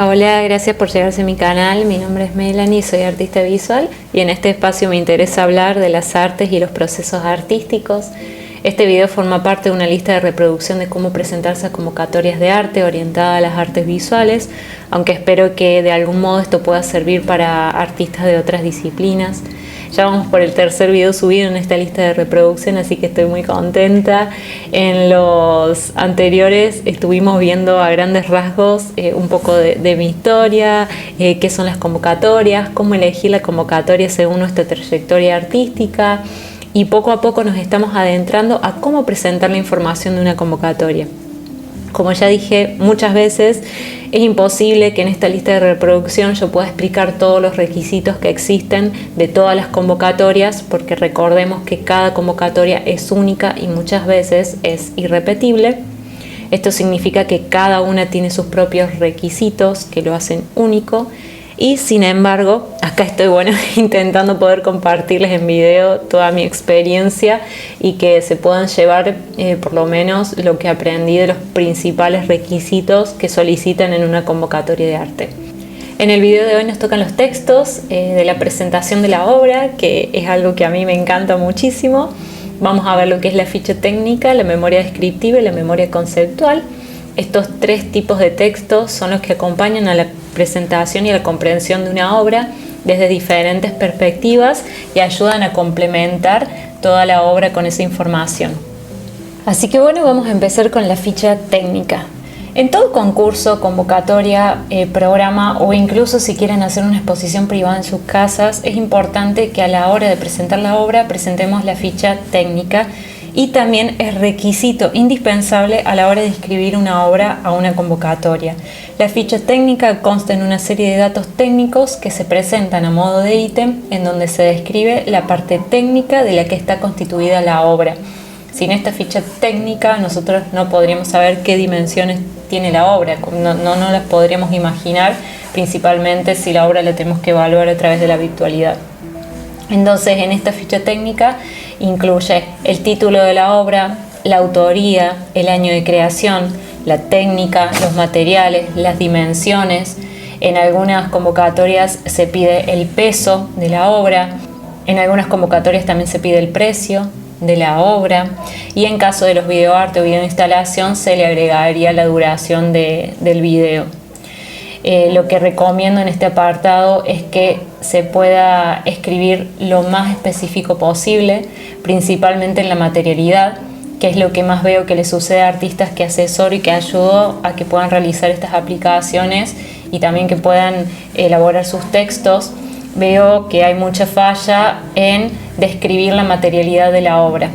Hola, gracias por llegarse a mi canal. Mi nombre es Melanie, soy artista visual y en este espacio me interesa hablar de las artes y los procesos artísticos. Este video forma parte de una lista de reproducción de cómo presentarse a convocatorias de arte orientada a las artes visuales, aunque espero que de algún modo esto pueda servir para artistas de otras disciplinas. Ya vamos por el tercer video subido en esta lista de reproducción, así que estoy muy contenta. En los anteriores estuvimos viendo a grandes rasgos un poco de mi historia, qué son las convocatorias, cómo elegir la convocatoria según nuestra trayectoria artística, y poco a poco nos estamos adentrando a cómo presentar la información de una convocatoria. Como ya dije muchas veces, es imposible que en esta lista de reproducción yo pueda explicar todos los requisitos que existen de todas las convocatorias, porque recordemos que cada convocatoria es única y muchas veces es irrepetible. Esto significa que cada una tiene sus propios requisitos que lo hacen único. Y sin embargo, acá estoy intentando poder compartirles en video toda mi experiencia y que se puedan llevar por lo menos lo que aprendí de los principales requisitos que solicitan en una convocatoria de arte. En el video de hoy nos tocan los textos de la presentación de la obra, que es algo que a mí me encanta muchísimo. Vamos a ver lo que es la ficha técnica, la memoria descriptiva y la memoria conceptual. Estos tres tipos de textos son los que acompañan a la presentación y a la comprensión de una obra desde diferentes perspectivas y ayudan a complementar toda la obra con esa información. Así que vamos a empezar con la ficha técnica. En todo concurso, convocatoria, programa o incluso si quieren hacer una exposición privada en sus casas, es importante que a la hora de presentar la obra presentemos la ficha técnica. Y también es requisito indispensable a la hora de inscribir una obra a una convocatoria. La ficha técnica consta en una serie de datos técnicos que se presentan a modo de ítem, en donde se describe la parte técnica de la que está constituida la obra. Sin esta ficha técnica nosotros no podríamos saber qué dimensiones tiene la obra, no las podríamos imaginar, principalmente si la obra la tenemos que evaluar a través de la virtualidad. Entonces, en esta ficha técnica incluye el título de la obra, la autoría, el año de creación, la técnica, los materiales, las dimensiones. En algunas convocatorias se pide el peso de la obra, en algunas convocatorias también se pide el precio de la obra y en caso de los videoarte o videoinstalación se le agregaría la duración del video. Lo que recomiendo en este apartado es que se pueda escribir lo más específico posible, principalmente en la materialidad, que es lo que más veo que le sucede a artistas que asesoro y que ayudo a que puedan realizar estas aplicaciones y también que puedan elaborar sus textos. Veo que hay mucha falla en describir la materialidad de la obra.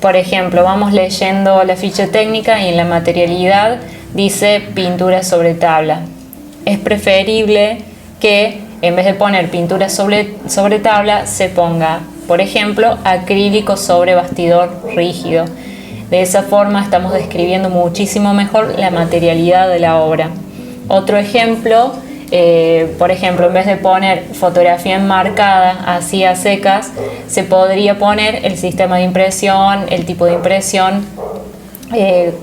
Por ejemplo, vamos leyendo la ficha técnica y en la materialidad dice pintura sobre tabla. Es preferible que en vez de poner pintura sobre tabla se ponga, por ejemplo, acrílico sobre bastidor rígido. De esa forma estamos describiendo muchísimo mejor la materialidad de la obra. Otro ejemplo, por ejemplo, en vez de poner fotografía enmarcada así a secas, se podría poner el sistema de impresión, el tipo de impresión,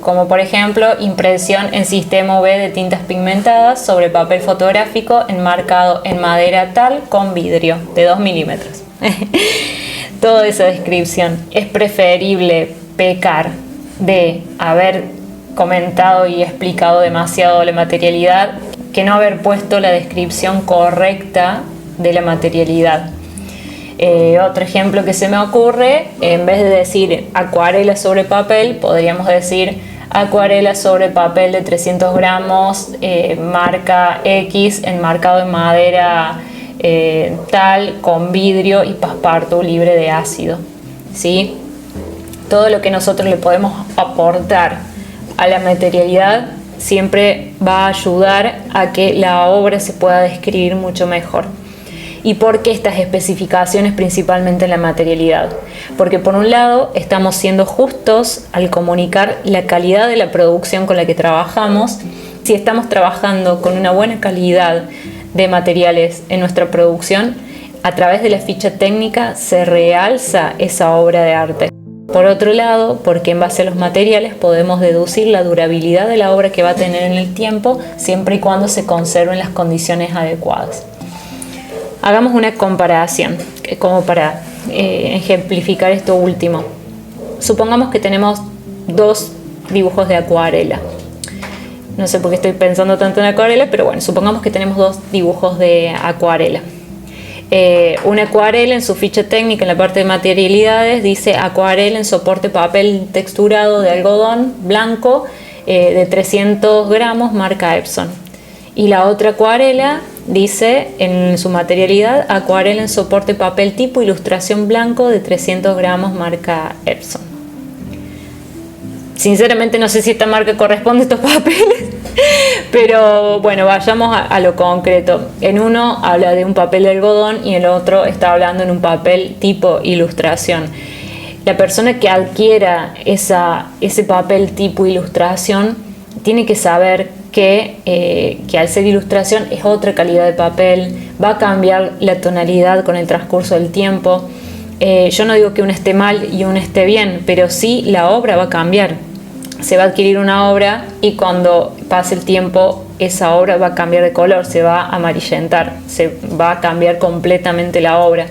como por ejemplo impresión en sistema UV de tintas pigmentadas sobre papel fotográfico enmarcado en madera tal con vidrio de 2 milímetros. Toda esa descripción. Es preferible pecar de haber comentado y explicado demasiado la materialidad que no haber puesto la descripción correcta de la materialidad. Otro ejemplo que se me ocurre, en vez de decir acuarela sobre papel, podríamos decir acuarela sobre papel de 300 gramos, marca X, enmarcado en madera tal, con vidrio y passepartout libre de ácido. ¿Sí? Todo lo que nosotros le podemos aportar a la materialidad siempre va a ayudar a que la obra se pueda describir mucho mejor. ¿Y por qué estas especificaciones principalmente en la materialidad? Porque por un lado estamos siendo justos al comunicar la calidad de la producción con la que trabajamos. Si estamos trabajando con una buena calidad de materiales en nuestra producción, a través de la ficha técnica se realza esa obra de arte. Por otro lado, porque en base a los materiales podemos deducir la durabilidad de la obra que va a tener en el tiempo, siempre y cuando se conserven las condiciones adecuadas. Hagamos una comparación, como para ejemplificar esto último. Supongamos que tenemos 2 dibujos de acuarela. No sé por qué estoy pensando tanto en acuarela, pero bueno, supongamos que tenemos 2 dibujos de acuarela. Una acuarela en su ficha técnica en la parte de materialidades dice acuarela en soporte papel texturado de algodón blanco de 300 gramos marca Epson. Y la otra acuarela dice en su materialidad acuarela en soporte papel tipo ilustración blanco de 300 gramos marca Epson. Sinceramente no sé si esta marca corresponde a estos papeles, pero bueno, vayamos a lo concreto. En uno habla de un papel de algodón y en el otro está hablando en un papel tipo ilustración. La persona que adquiera ese papel tipo ilustración tiene que saber que al ser ilustración es otra calidad de papel, va a cambiar la tonalidad con el transcurso del tiempo. Yo no digo que uno esté mal y uno esté bien, pero sí la obra va a cambiar. Se va a adquirir una obra y cuando pase el tiempo esa obra va a cambiar de color, se va a amarillentar, se va a cambiar completamente la obra.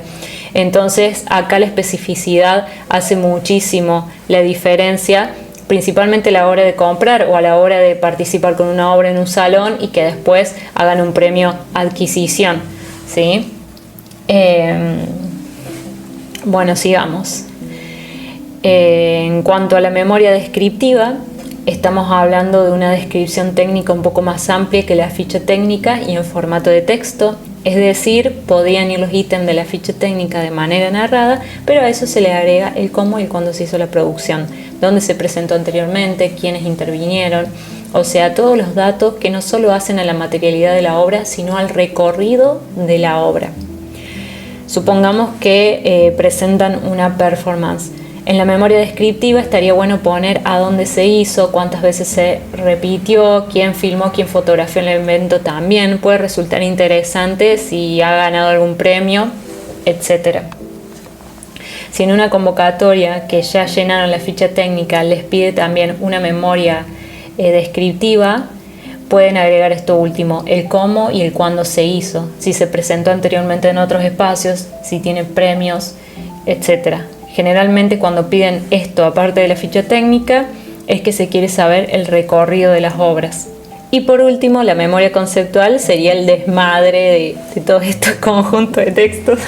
Entonces acá la especificidad hace muchísimo la diferencia, principalmente a la hora de comprar o a la hora de participar con una obra en un salón y que después hagan un premio adquisición, ¿sí? Bueno, sigamos. En cuanto a la memoria descriptiva, estamos hablando de una descripción técnica un poco más amplia que la ficha técnica y en formato de texto, es decir, podían ir los ítems de la ficha técnica de manera narrada, pero a eso se le agrega el cómo y cuándo se hizo la producción, dónde se presentó anteriormente, quiénes intervinieron, o sea, todos los datos que no solo hacen a la materialidad de la obra, sino al recorrido de la obra. Supongamos que presentan una performance. En la memoria descriptiva estaría bueno poner a dónde se hizo, cuántas veces se repitió, quién filmó, quién fotografió el evento también. Puede resultar interesante si ha ganado algún premio, etc. Si en una convocatoria que ya llenaron la ficha técnica les pide también una memoria descriptiva, pueden agregar esto último, el cómo y el cuándo se hizo, si se presentó anteriormente en otros espacios, si tiene premios, etc. Generalmente cuando piden esto aparte de la ficha técnica es que se quiere saber el recorrido de las obras. Y por último, la memoria conceptual sería el desmadre de todos estos conjuntos de textos.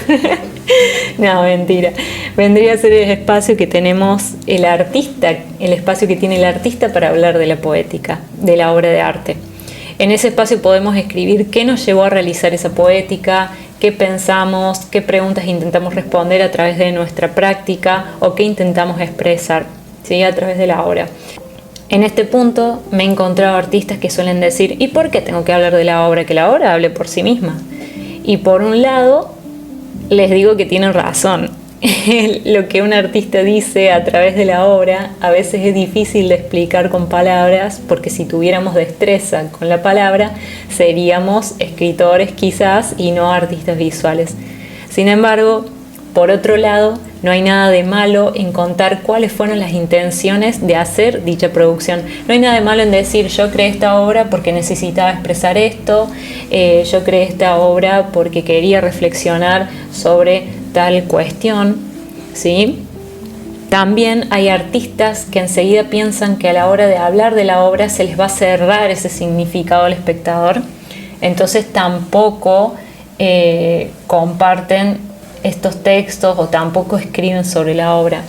No, mentira. Vendría a ser el espacio que tenemos el artista, el espacio que tiene el artista para hablar de la poética, de la obra de arte. En ese espacio podemos escribir qué nos llevó a realizar esa poética, qué pensamos, qué preguntas intentamos responder a través de nuestra práctica o qué intentamos expresar, ¿sí?, a través de la obra. En este punto me he encontrado artistas que suelen decir ¿y por qué tengo que hablar de la obra? Que la obra hable por sí misma. Y por un lado les digo que tienen razón. Lo que un artista dice a través de la obra a veces es difícil de explicar con palabras, porque si tuviéramos destreza con la palabra seríamos escritores quizás y no artistas visuales. Sin embargo, por otro lado, no hay nada de malo en contar cuáles fueron las intenciones de hacer dicha producción. No hay nada de malo en decir yo creé esta obra porque necesitaba expresar esto, yo creé esta obra porque quería reflexionar sobre tal cuestión, ¿sí? También hay artistas que enseguida piensan que a la hora de hablar de la obra se les va a cerrar ese significado al espectador, entonces tampoco comparten estos textos o tampoco escriben sobre la obra.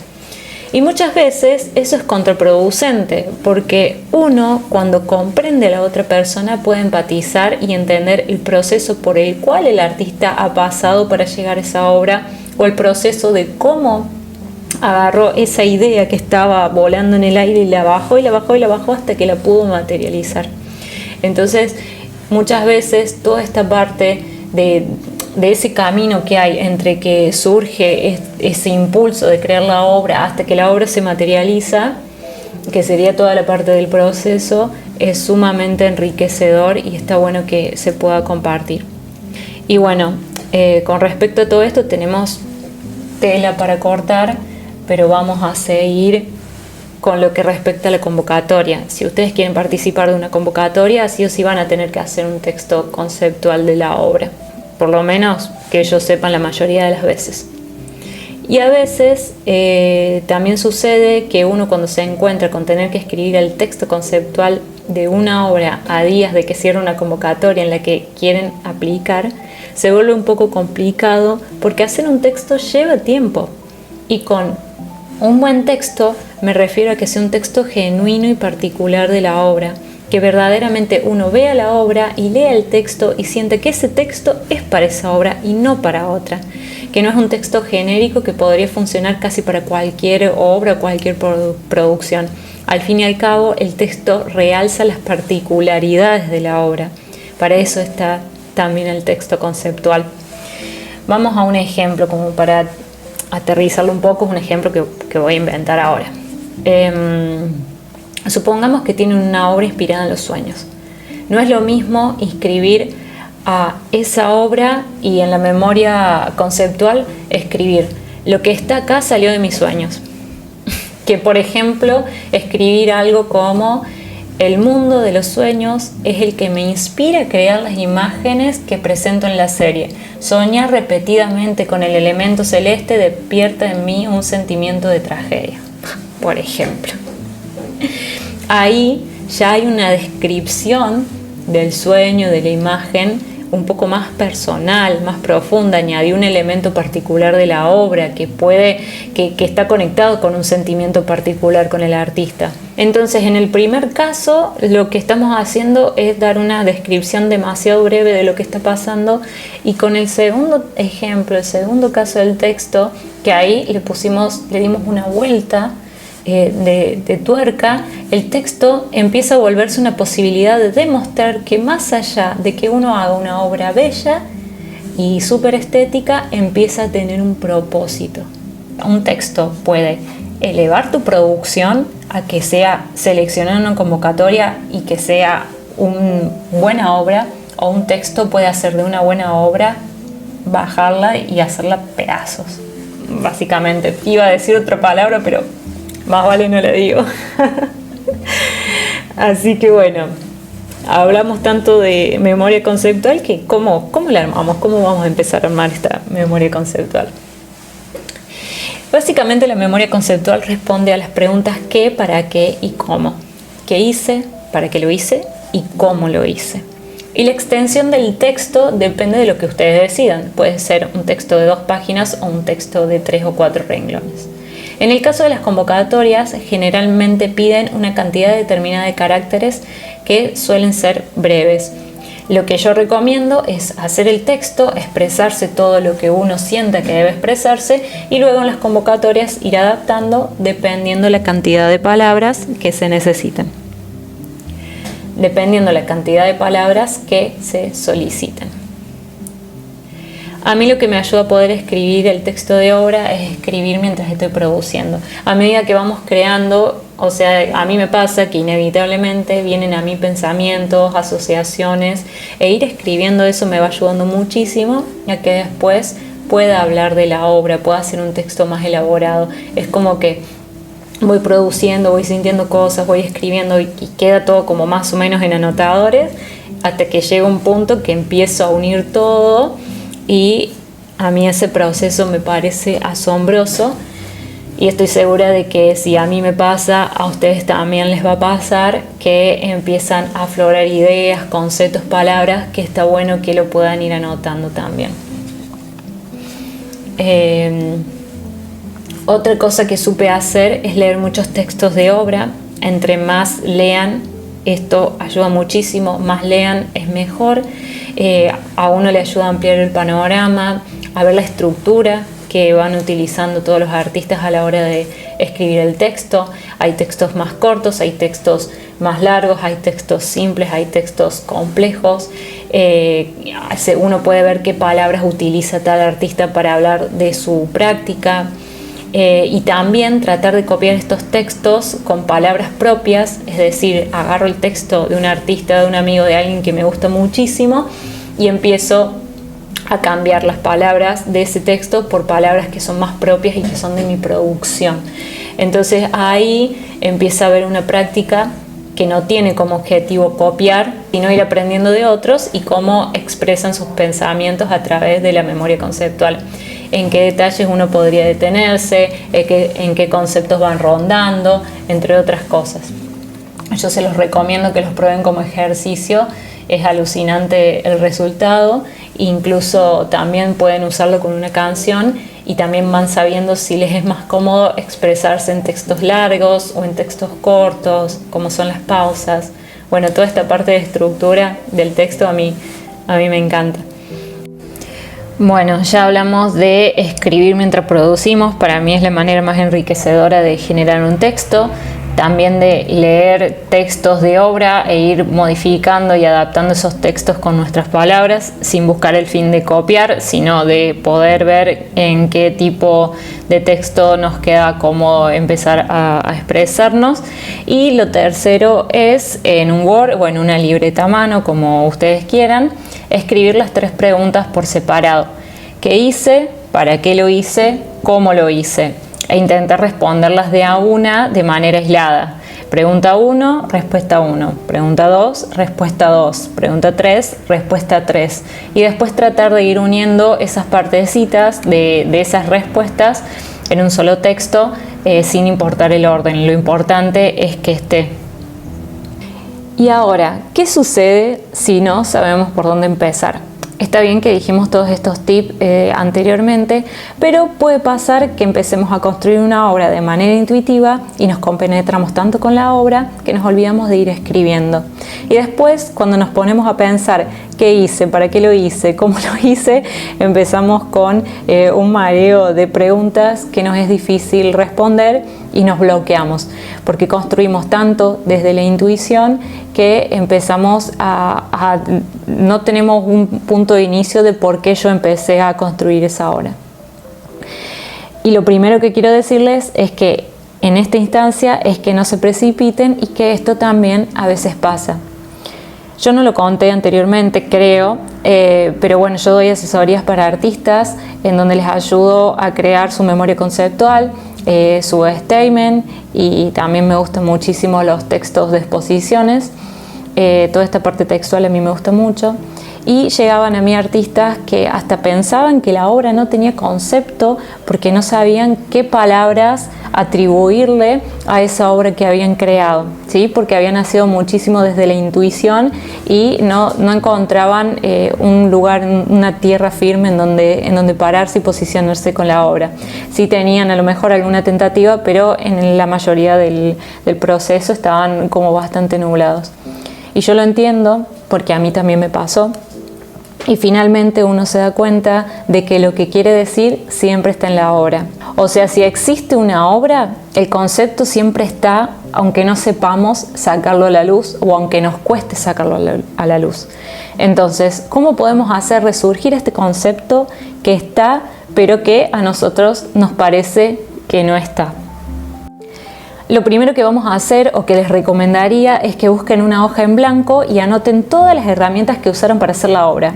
Y muchas veces eso es contraproducente, porque uno cuando comprende a la otra persona puede empatizar y entender el proceso por el cual el artista ha pasado para llegar a esa obra, o el proceso de cómo agarró esa idea que estaba volando en el aire y la bajó y la bajó y la bajó hasta que la pudo materializar. Entonces muchas veces toda esta parte de ese camino que hay entre que surge ese impulso de crear la obra hasta que la obra se materializa, que sería toda la parte del proceso, es sumamente enriquecedor y está bueno que se pueda compartir. Y bueno, con respecto a todo esto tenemos tela para cortar, pero vamos a seguir con lo que respecta a la convocatoria. Si ustedes quieren participar de una convocatoria, sí o sí van a tener que hacer un texto conceptual de la obra, por lo menos que ellos sepan la mayoría de las veces. Y a veces también sucede que uno, cuando se encuentra con tener que escribir el texto conceptual de una obra a días de que cierre una convocatoria en la que quieren aplicar, se vuelve un poco complicado porque hacer un texto lleva tiempo. Y con un buen texto me refiero a que sea un texto genuino y particular de la obra, que verdaderamente uno vea la obra y lea el texto y siente que ese texto es para esa obra y no para otra, que no es un texto genérico que podría funcionar casi para cualquier obra o cualquier producción. Al fin y al cabo, el texto realza las particularidades de la obra. Para eso está también el texto conceptual. Vamos a un ejemplo como para aterrizarlo un poco, es un ejemplo que voy a inventar ahora. Supongamos que tienen una obra inspirada en los sueños. No es lo mismo inscribir a esa obra y en la memoria conceptual escribir: lo que está acá salió de mis sueños, que por ejemplo escribir algo como: el mundo de los sueños es el que me inspira a crear las imágenes que presento en la serie. Soñar repetidamente con el elemento celeste despierta en mí un sentimiento de tragedia, por ejemplo. Ahí ya hay una descripción del sueño, de la imagen, un poco más personal, más profunda. Añadí un elemento particular de la obra que está conectado con un sentimiento particular con el artista. Entonces, en el primer caso, lo que estamos haciendo es dar una descripción demasiado breve de lo que está pasando, y con el segundo ejemplo, el segundo caso del texto, que ahí le dimos una vuelta de tuerca, el texto empieza a volverse una posibilidad de demostrar que más allá de que uno haga una obra bella y súper estética, empieza a tener un propósito. Un texto puede elevar tu producción a que sea seleccionada en una convocatoria y que sea una buena obra, o un texto puede hacer de una buena obra, bajarla y hacerla pedazos. Básicamente, iba a decir otra palabra, pero más vale no la digo. Así que bueno, hablamos tanto de memoria conceptual que ¿cómo la armamos? ¿Cómo vamos a empezar a armar esta memoria conceptual? Básicamente la memoria conceptual responde a las preguntas qué, para qué y cómo. ¿Qué hice? ¿Para qué lo hice? ¿Y cómo lo hice? Y la extensión del texto depende de lo que ustedes decidan. Puede ser un texto de 2 páginas o un texto de 3 o 4 renglones. En el caso de las convocatorias, generalmente piden una cantidad determinada de caracteres que suelen ser breves. Lo que yo recomiendo es hacer el texto, expresarse todo lo que uno sienta que debe expresarse, y luego en las convocatorias ir adaptando dependiendo la cantidad de palabras que se necesitan. Dependiendo la cantidad de palabras que se solicitan. A mí lo que me ayuda a poder escribir el texto de obra es escribir mientras estoy produciendo. A medida que vamos creando, o sea, a mí me pasa que inevitablemente vienen a mí pensamientos, asociaciones, e ir escribiendo eso me va ayudando muchísimo a que después pueda hablar de la obra, pueda hacer un texto más elaborado. Es como que voy produciendo, voy sintiendo cosas, voy escribiendo y queda todo como más o menos en anotadores, hasta que llega un punto que empiezo a unir todo. Y a mí ese proceso me parece asombroso, y estoy segura de que si a mí me pasa, a ustedes también les va a pasar, que empiezan a aflorar ideas, conceptos, palabras, que está bueno que lo puedan ir anotando también. Otra cosa que supe hacer es leer muchos textos de obra. Entre más lean, esto ayuda muchísimo, más lean es mejor. A uno le ayuda a ampliar el panorama, a ver la estructura que van utilizando todos los artistas a la hora de escribir el texto. Hay textos más cortos, hay textos más largos, hay textos simples, hay textos complejos. Uno puede ver qué palabras utiliza tal artista para hablar de su práctica. Y también tratar de copiar estos textos con palabras propias, es decir, agarro el texto de un artista, de un amigo, de alguien que me gusta muchísimo, y empiezo a cambiar las palabras de ese texto por palabras que son más propias y que son de mi producción. Entonces ahí empieza a haber una práctica que no tiene como objetivo copiar, sino ir aprendiendo de otros y cómo expresan sus pensamientos a través de la memoria conceptual. En qué detalles uno podría detenerse, en qué conceptos van rondando, entre otras cosas. Yo se los recomiendo que los prueben como ejercicio, es alucinante el resultado, incluso también pueden usarlo con una canción y también van sabiendo si les es más cómodo expresarse en textos largos o en textos cortos, cómo son las pausas. Bueno, toda esta parte de estructura del texto a mí me encanta. Bueno, ya hablamos de escribir mientras producimos, para mí es la manera más enriquecedora de generar un texto. También de leer textos de obra e ir modificando y adaptando esos textos con nuestras palabras sin buscar el fin de copiar, sino de poder ver en qué tipo de texto nos queda cómodo empezar a expresarnos. Y lo tercero es en un Word o en una libreta a mano, como ustedes quieran, escribir las 3 preguntas por separado. ¿Qué hice? ¿Para qué lo hice? ¿Cómo lo hice? E intentar responderlas de a una de manera aislada. Pregunta 1, respuesta 1. Pregunta 2, respuesta 2. Pregunta 3, respuesta 3. Y después tratar de ir uniendo esas partecitas de esas respuestas en un solo texto sin importar el orden. Lo importante es que esté. Y ahora, ¿qué sucede si no sabemos por dónde empezar? Está bien que dijimos todos estos tips anteriormente, pero puede pasar que empecemos a construir una obra de manera intuitiva y nos compenetramos tanto con la obra que nos olvidamos de ir escribiendo. Y después, cuando nos ponemos a pensar qué hice, para qué lo hice, cómo lo hice, empezamos con un mareo de preguntas que nos es difícil responder y nos bloqueamos, porque construimos tanto desde la intuición que empezamos no tenemos un punto de inicio de por qué yo empecé a construir esa obra. Y lo primero que quiero decirles es que en esta instancia es que no se precipiten y que esto también a veces pasa. Yo no lo conté anteriormente, creo, pero bueno, yo doy asesorías para artistas en donde les ayudo a crear su memoria conceptual, su statement, y también me gustan muchísimo los textos de exposiciones. Toda esta parte textual a mí me gusta mucho. Y llegaban a mí artistas que hasta pensaban que la obra no tenía concepto porque no sabían qué palabras atribuirle a esa obra que habían creado, ¿sí? Porque había nacido muchísimo desde la intuición y no encontraban un lugar, una tierra firme en donde pararse y posicionarse con la obra. Sí tenían a lo mejor alguna tentativa, pero en la mayoría del proceso estaban como bastante nublados. Y yo lo entiendo porque a mí también me pasó. Y finalmente uno se da cuenta de que lo que quiere decir siempre está en la obra. O sea, si existe una obra, el concepto siempre está, aunque no sepamos sacarlo a la luz o aunque nos cueste sacarlo a la luz. Entonces, ¿cómo podemos hacer resurgir este concepto que está, pero que a nosotros nos parece que no está? Lo primero que vamos a hacer o que les recomendaría es que busquen una hoja en blanco y anoten todas las herramientas que usaron para hacer la obra.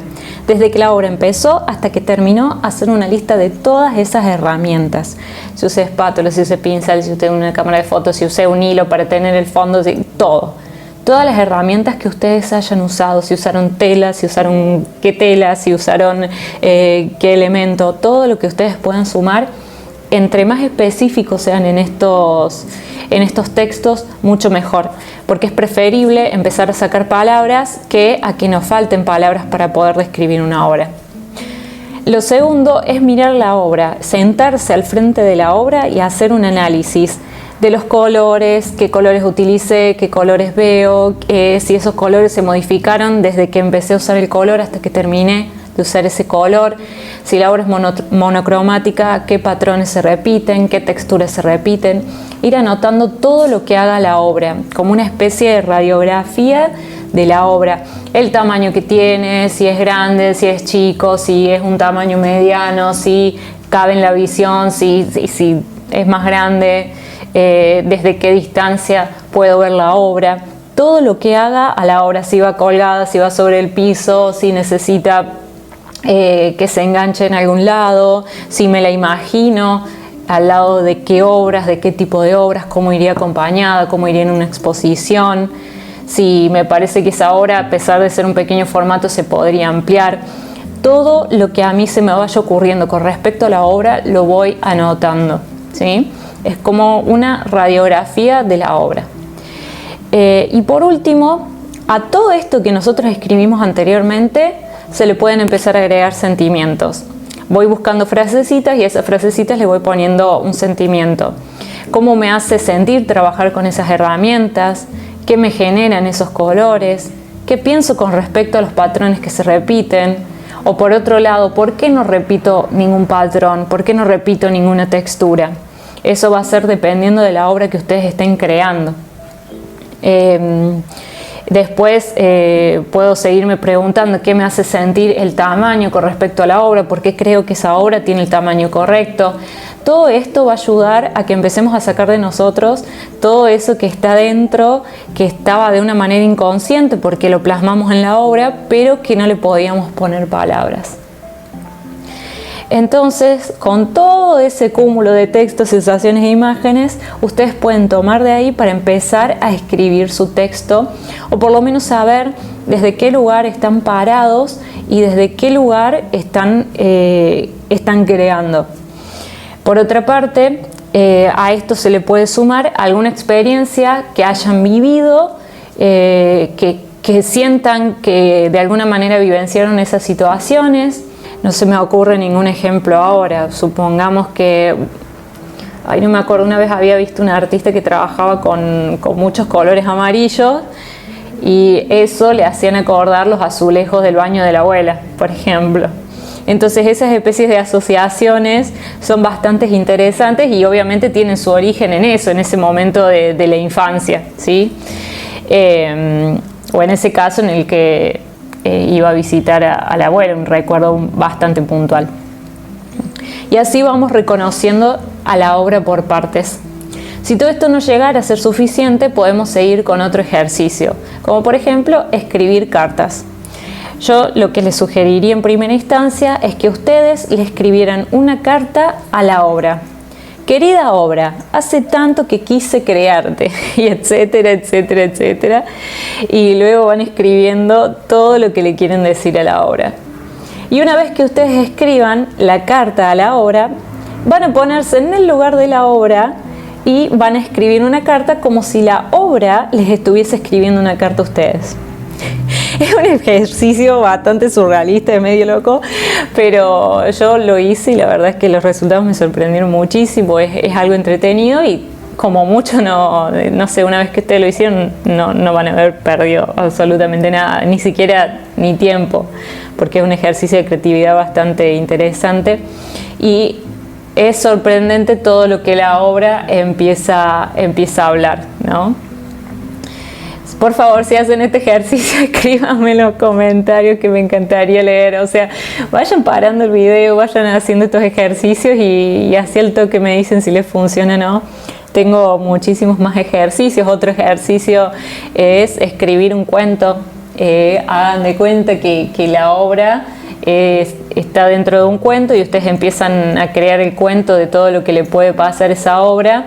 Desde que la obra empezó hasta que terminó, hacer una lista de todas esas herramientas. Si usé espátula, si usé pincel, si usé una cámara de fotos, si usé un hilo para tener el fondo, todo. Todas las herramientas que ustedes hayan usado, si usaron tela, si usaron qué tela, si usaron qué elemento, todo lo que ustedes puedan sumar. Entre más específicos sean en estos textos, mucho mejor, porque es preferible empezar a sacar palabras que a que nos falten palabras para poder describir una obra. Lo segundo es mirar la obra, sentarse al frente de la obra y hacer un análisis de los colores, qué colores utilicé, qué colores veo, si esos colores se modificaron desde que empecé a usar el color hasta que terminé de usar ese color, si la obra es monocromática, qué patrones se repiten, qué texturas se repiten, ir anotando todo lo que haga la obra, como una especie de radiografía de la obra, el tamaño que tiene, si es grande, si es chico, si es un tamaño mediano, si cabe en la visión, si es más grande, desde qué distancia puedo ver la obra, todo lo que haga a la obra, si va colgada, si va sobre el piso, si necesita que se enganche en algún lado, si me la imagino al lado de qué obras, de qué tipo de obras, cómo iría acompañada, cómo iría en una exposición, si me parece que esa obra, a pesar de ser un pequeño formato, se podría ampliar. Todo lo que a mí se me vaya ocurriendo con respecto a la obra lo voy anotando, ¿sí? Es como una radiografía de la obra. Y por último, a todo esto que nosotros escribimos anteriormente se le pueden empezar a agregar sentimientos. Voy buscando frasecitas y a esas frasecitas le voy poniendo un sentimiento. ¿Cómo me hace sentir trabajar con esas herramientas? ¿Qué me generan esos colores? ¿Qué pienso con respecto a los patrones que se repiten? O por otro lado, ¿por qué no repito ningún patrón? ¿Por qué no repito ninguna textura? Eso va a ser dependiendo de la obra que ustedes estén creando. Después puedo seguirme preguntando qué me hace sentir el tamaño con respecto a la obra, por qué creo que esa obra tiene el tamaño correcto. Todo esto va a ayudar a que empecemos a sacar de nosotros todo eso que está dentro, que estaba de una manera inconsciente porque lo plasmamos en la obra, pero que no le podíamos poner palabras. Entonces, con todo ese cúmulo de textos, sensaciones e imágenes, ustedes pueden tomar de ahí para empezar a escribir su texto, o por lo menos saber desde qué lugar están parados y desde qué lugar están creando. Por otra parte, a esto se le puede sumar alguna experiencia que hayan vivido, que sientan que de alguna manera vivenciaron esas situaciones. No se me ocurre ningún ejemplo ahora. Supongamos que, no me acuerdo, una vez había visto una artista que trabajaba con muchos colores amarillos y eso le hacían acordar los azulejos del baño de la abuela, por ejemplo. Entonces esas especies de asociaciones son bastante interesantes y obviamente tienen su origen en eso, en ese momento de la infancia, ¿sí? O en ese caso en el que iba a visitar a la abuela, un recuerdo bastante puntual. Y así vamos reconociendo a la obra por partes. Si todo esto no llegara a ser suficiente, podemos seguir con otro ejercicio, como por ejemplo escribir cartas. Yo lo que les sugeriría en primera instancia es que ustedes le escribieran una carta a la obra. Querida obra, hace tanto que quise crearte, y etcétera, etcétera, etcétera. Y luego van escribiendo todo lo que le quieren decir a la obra. Y una vez que ustedes escriban la carta a la obra, van a ponerse en el lugar de la obra y van a escribir una carta como si la obra les estuviese escribiendo una carta a ustedes. Es un ejercicio bastante surrealista, medio loco, pero yo lo hice y la verdad es que los resultados me sorprendieron muchísimo. Es algo entretenido y como mucho no sé, una vez que ustedes lo hicieron no van a haber perdido absolutamente nada, ni siquiera ni tiempo, porque es un ejercicio de creatividad bastante interesante y es sorprendente todo lo que la obra empieza a hablar, ¿no? Por favor, si hacen este ejercicio, escríbanme en los comentarios que me encantaría leer. O sea, vayan parando el video, vayan haciendo estos ejercicios y así al toque me dicen si les funciona o no. Tengo muchísimos más ejercicios. Otro ejercicio es escribir un cuento. Hagan de cuenta que la obra está dentro de un cuento y ustedes empiezan a crear el cuento de todo lo que le puede pasar a esa obra.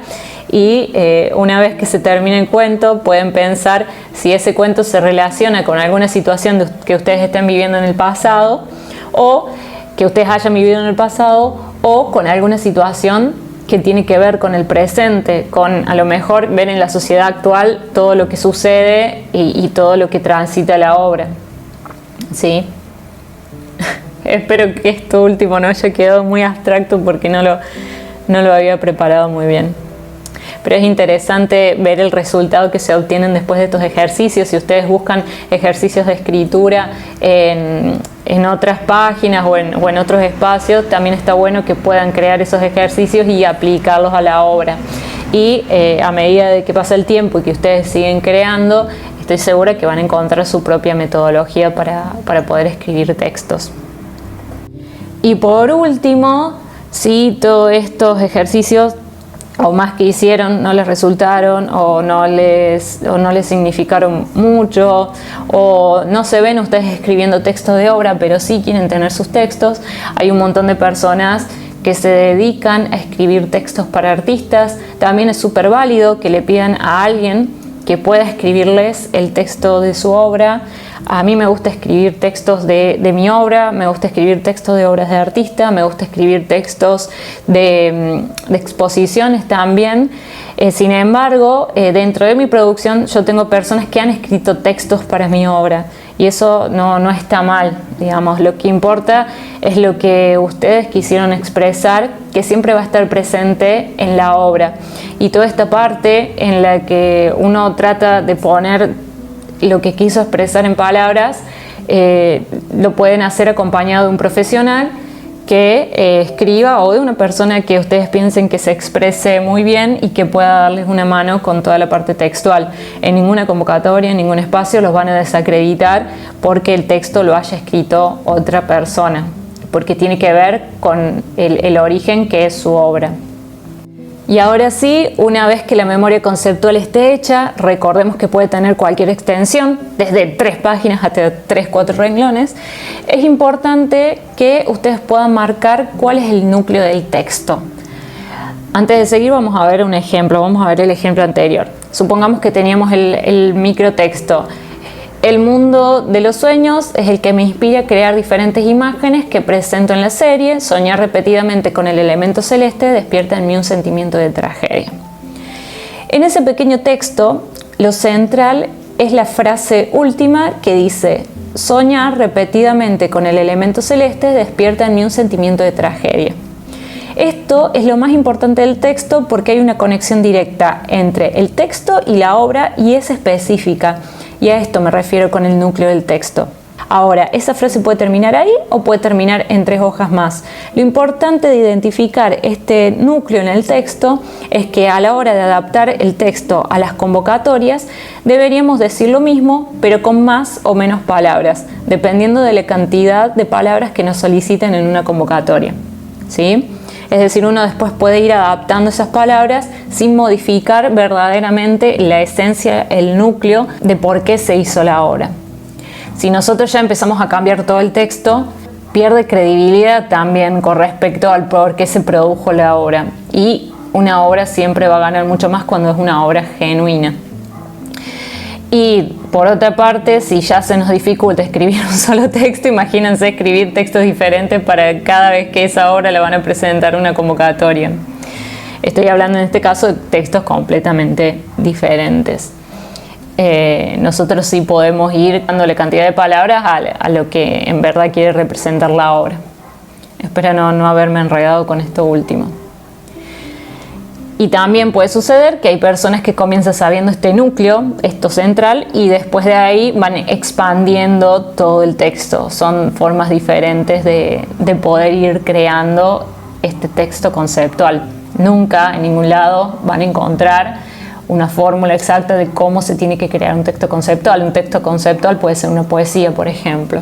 Y una vez que se termine el cuento pueden pensar si ese cuento se relaciona con alguna situación que ustedes estén viviendo en el pasado o que ustedes hayan vivido en el pasado o con alguna situación que tiene que ver con el presente, con a lo mejor ver en la sociedad actual todo lo que sucede y todo lo que transita la obra, ¿sí? Espero que esto último no haya quedado muy abstracto porque no lo había preparado muy bien. Pero es interesante ver el resultado que se obtienen después de estos ejercicios. Si ustedes buscan ejercicios de escritura en otras páginas o en otros espacios, también está bueno que puedan crear esos ejercicios y aplicarlos a la obra. Y a medida de que pasa el tiempo y que ustedes siguen creando, estoy segura que van a encontrar su propia metodología para poder escribir textos. Y por último, si todos estos ejercicios o más que hicieron no les resultaron o no les significaron mucho, o no se ven ustedes escribiendo textos de obra, pero sí quieren tener sus textos. Hay un montón de personas que se dedican a escribir textos para artistas. También es súper válido que le pidan a alguien que pueda escribirles el texto de su obra. A mí me gusta escribir textos de mi obra, me gusta escribir textos de obras de artista, me gusta escribir textos de exposiciones también. Sin embargo, dentro de mi producción yo tengo personas que han escrito textos para mi obra y eso no está mal, digamos. Lo que importa es lo que ustedes quisieron expresar, que siempre va a estar presente en la obra. Y toda esta parte en la que uno trata de poner lo que quiso expresar en palabras, lo pueden hacer acompañado de un profesional que escriba, o de una persona que ustedes piensen que se exprese muy bien y que pueda darles una mano con toda la parte textual. En ninguna convocatoria, en ningún espacio los van a desacreditar porque el texto lo haya escrito otra persona, porque tiene que ver con el origen que es su obra. Y ahora sí, una vez que la memoria conceptual esté hecha, recordemos que puede tener cualquier extensión, desde 3 páginas hasta 3-4 renglones, es importante que ustedes puedan marcar cuál es el núcleo del texto. Antes de seguir vamos a ver un ejemplo, vamos a ver el ejemplo anterior. Supongamos que teníamos el microtexto. El mundo de los sueños es el que me inspira a crear diferentes imágenes que presento en la serie. Soñar repetidamente con el elemento celeste despierta en mí un sentimiento de tragedia. En ese pequeño texto, lo central es la frase última que dice: soñar repetidamente con el elemento celeste despierta en mí un sentimiento de tragedia. Esto es lo más importante del texto porque hay una conexión directa entre el texto y la obra y es específica. Y a esto me refiero con el núcleo del texto. Ahora, esa frase puede terminar ahí o puede terminar en 3 hojas más. Lo importante de identificar este núcleo en el texto es que a la hora de adaptar el texto a las convocatorias deberíamos decir lo mismo, pero con más o menos palabras, dependiendo de la cantidad de palabras que nos soliciten en una convocatoria, ¿sí? Es decir, uno después puede ir adaptando esas palabras sin modificar verdaderamente la esencia, el núcleo de por qué se hizo la obra. Si nosotros ya empezamos a cambiar todo el texto, pierde credibilidad también con respecto al por qué se produjo la obra. Y una obra siempre va a ganar mucho más cuando es una obra genuina. Y por otra parte, si ya se nos dificulta escribir un solo texto, imagínense escribir textos diferentes para cada vez que esa obra la van a presentar en una convocatoria. Estoy hablando en este caso de textos completamente diferentes. Nosotros sí podemos ir dándole cantidad de palabras a lo que en verdad quiere representar la obra. Espero no haberme enredado con esto último. Y también puede suceder que hay personas que comienzan sabiendo este núcleo, esto central, y después de ahí van expandiendo todo el texto. Son formas diferentes de poder ir creando este texto conceptual. Nunca en ningún lado van a encontrar una fórmula exacta de cómo se tiene que crear un texto conceptual. Un texto conceptual puede ser una poesía, por ejemplo.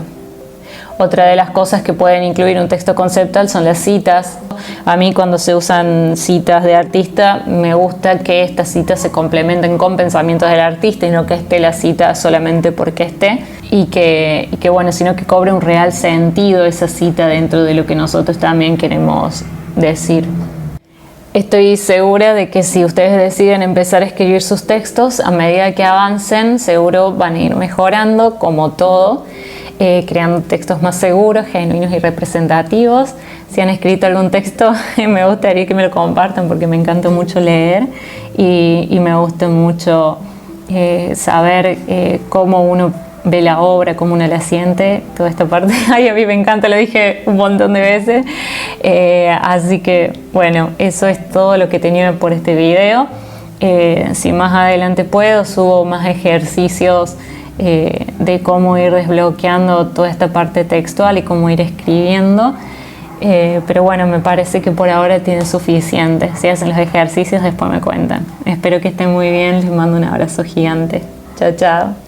Otra de las cosas que pueden incluir un texto conceptual son las citas. A mí, cuando se usan citas de artista, me gusta que estas citas se complementen con pensamientos del artista y no que esté la cita solamente porque esté, y que bueno, sino que cobre un real sentido esa cita dentro de lo que nosotros también queremos decir. Estoy segura de que si ustedes deciden empezar a escribir sus textos, a medida que avancen, seguro van a ir mejorando, como todo, creando textos más seguros, genuinos y representativos. Si han escrito algún texto, me gustaría que me lo compartan porque me encanta mucho leer y me gusta mucho saber cómo uno ve la obra, cómo uno la siente, toda esta parte. Ay, a mí me encanta, lo dije un montón de veces. Así que, bueno, eso es todo lo que tenía por este video. Si más adelante puedo, subo más ejercicios de cómo ir desbloqueando toda esta parte textual y cómo ir escribiendo. Pero bueno, me parece que por ahora tienen suficiente. Si hacen los ejercicios, después me cuentan. Espero que estén muy bien. Les mando un abrazo gigante. Chao, chao.